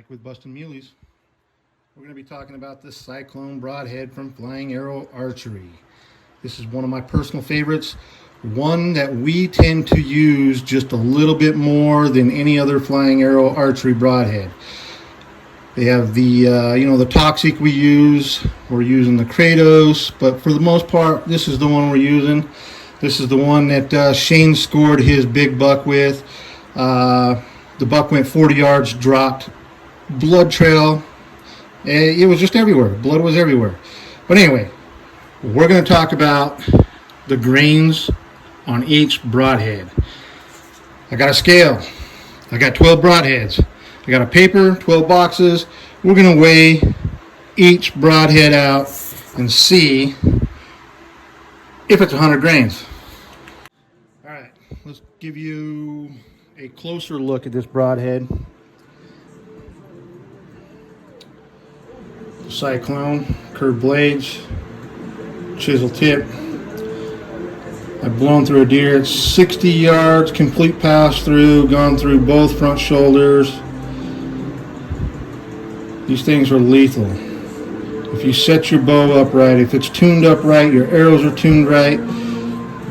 Back with Bustin' Muleys. We're going to be talking about this Cyclone Broadhead from Flying Arrow Archery. This is one of my personal favorites, one that we tend to use just a little bit more than any other Flying Arrow Archery broadhead. They have the the Toxic we use. We're using the Kratos, but for the most part, this is the one we're using. This is the one that Shane scored his big buck with. The buck went 40 yards, dropped, blood trail. It was just everywhere. Blood was everywhere. But anyway, we're going to talk about the grains on each broadhead. I got a scale. I got 12 broadheads. I got a paper, 12 boxes. We're going to weigh each broadhead out and see if it's 100 grains. All right, let's give you a closer look at this broadhead. Cyclone, curved blades, chisel tip. I've blown through a deer at 60 yards, complete pass through, gone through both front shoulders. These things are lethal. If you set your bow up right, if it's tuned up right, your arrows are tuned right,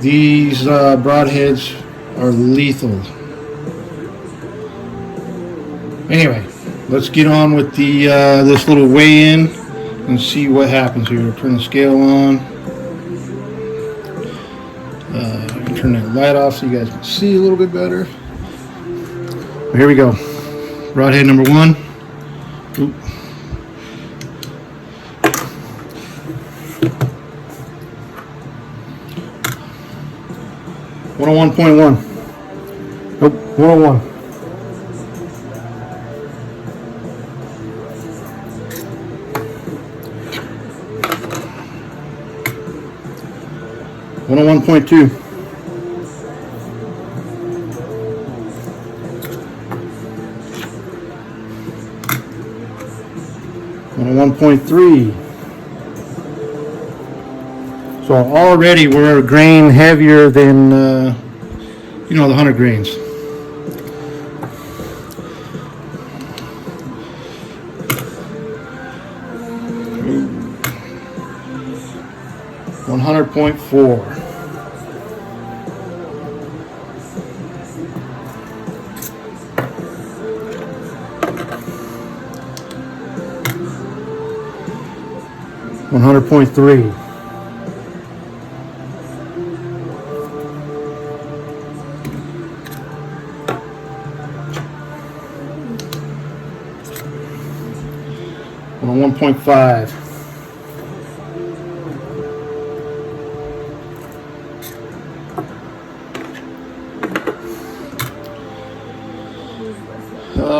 these broadheads are lethal. Anyway, let's get on with the this little weigh-in and see what happens here. Turn the scale on. Turn that light off so you guys can see a little bit better. Here we go. Broadhead number one. Oop. .1. Nope, 101. .2. 101.3. So already we're a grain heavier than the 100 grains. Ooh. 100.4. 100.3. 101.5.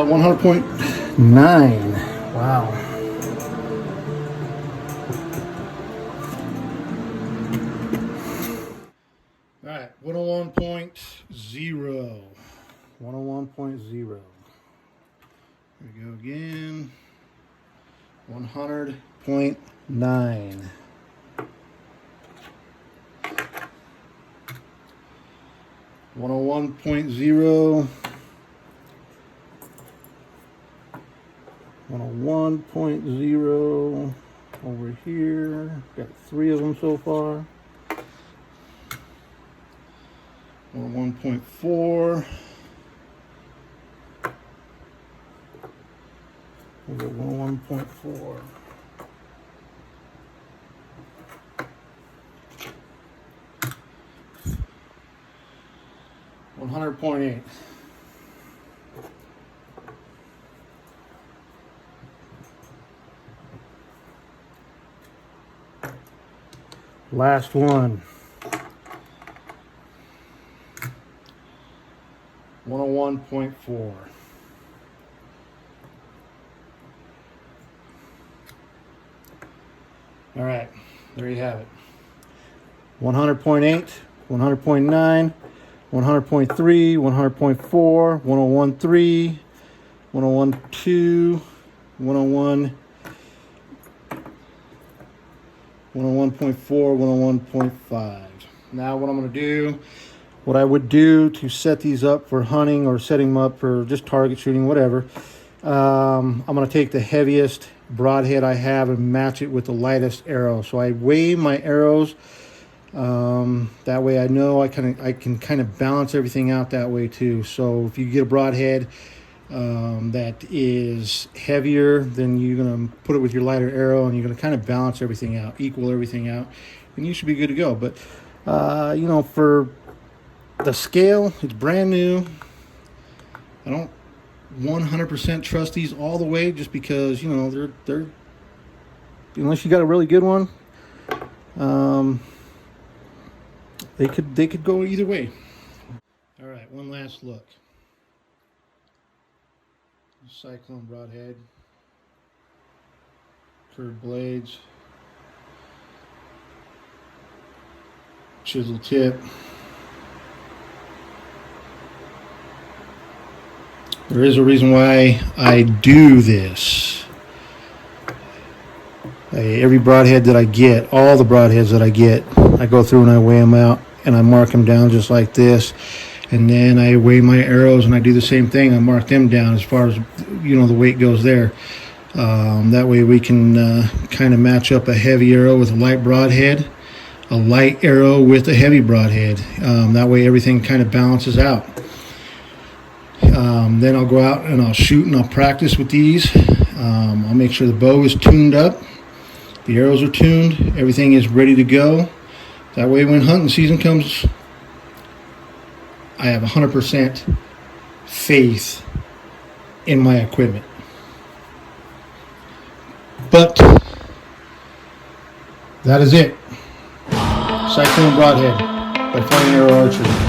100.9. Wow. All right, 101.0. 101.0. Here we go again. 100.9. 101.0. 101.0 over here. Got 3 of them so far. 101.4. We'll go 101.4. 100.8. Last one. 101.4. All right, there you have it. 100.8, 100.9, 100.3, 100.4, 101.3, 101.2, 101, 101.4, 101.5. Now what I'm going to do, what I would do to set these up for hunting or setting them up for just target shooting, whatever, I'm going to take the heaviest broadhead I have and match it with the lightest arrow. So I weigh my arrows. That way I know I can kind of balance everything out that way too. So if you get a broadhead that is heavier, then you're going to put it with your lighter arrow, and you're going to kind of balance everything out, equal everything out, and you should be good to go. But you know, for the scale, it's brand new. I don't 100% trust these all the way, just because, you know, they're unless you got a really good one, they could go either way. All right, one last look. Cyclone Broadhead, curved blades, chisel tip. There is a reason why I do this. Every broadhead that I get, all the broadheads that I get, I go through and I weigh them out and I mark them down just like this. And then I weigh my arrows and I do the same thing. I mark them down as far as, you know, the weight goes there. That way we can kind of match up a heavy arrow with a light broadhead, a light arrow with a heavy broadhead. That way everything kind of balances out. Then I'll go out and I'll shoot and I'll practice with these. I'll make sure the bow is tuned up, the arrows are tuned, everything is ready to go. That way when hunting season comes, I have 100% faith in my equipment. But that is it. Cyclone Broadhead by Flying Arrow Archery.